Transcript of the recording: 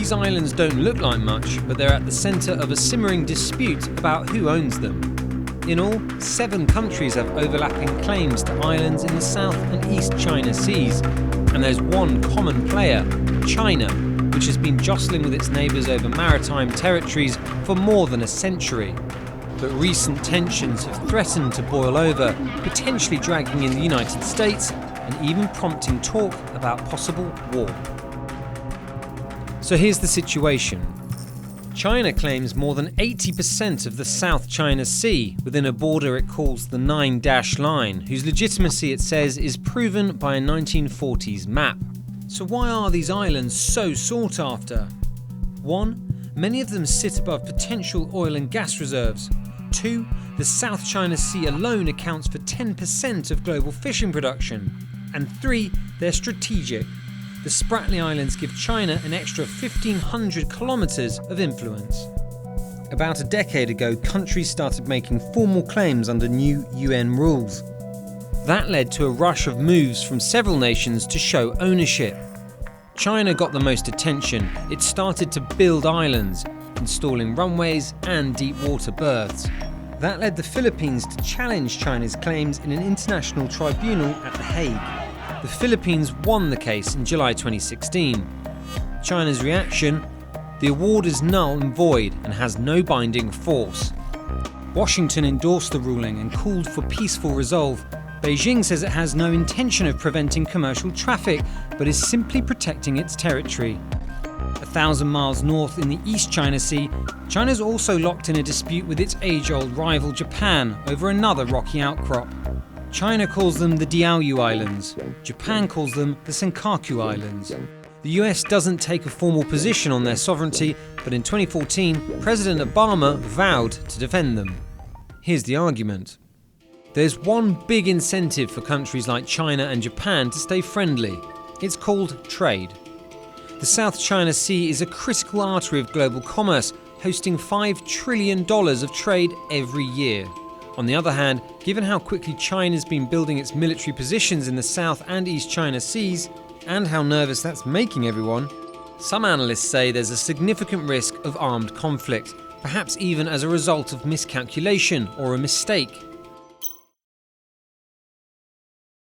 These islands don't look like much, but they're at the centre of a simmering dispute about who owns them. In all, 7 countries have overlapping claims to islands in the South and East China Seas. And there's one common player, China, which has been jostling with its neighbours over maritime territories for more than a century. But recent tensions have threatened to boil over, potentially dragging in the United States and even prompting talk about possible war. So here's the situation. China claims more than 80% of the South China Sea within a border it calls the 9 Line, whose legitimacy it says is proven by a 1940s map. So why are these islands so sought after? 1. Many of them sit above potential oil and gas reserves. 2. The South China Sea alone accounts for 10% of global fishing production. And 3. They're strategic. The Spratly Islands give China an extra 1,500 kilometres of influence. About a decade ago, countries started making formal claims under new UN rules. That led to a rush of moves from several nations to show ownership. China got the most attention. It started to build islands, installing runways and deep water berths. That led the Philippines to challenge China's claims in an international tribunal at The Hague. The Philippines won the case in July 2016. China's reaction? The award is null and void and has no binding force. Washington endorsed the ruling and called for peaceful resolve. Beijing says it has no intention of preventing commercial traffic, but is simply protecting its territory. 1,000 miles north in the East China Sea, China's also locked in a dispute with its age-old rival Japan over another rocky outcrop. China calls them the Diaoyu Islands. Japan calls them the Senkaku Islands. The US doesn't take a formal position on their sovereignty, but in 2014, President Obama vowed to defend them. Here's the argument. There's one big incentive for countries like China and Japan to stay friendly. It's called trade. The South China Sea is a critical artery of global commerce, hosting $5 trillion of trade every year. On the other hand, given how quickly China's been building its military positions in the South and East China Seas, and how nervous that's making everyone, some analysts say there's a significant risk of armed conflict, perhaps even as a result of miscalculation or a mistake.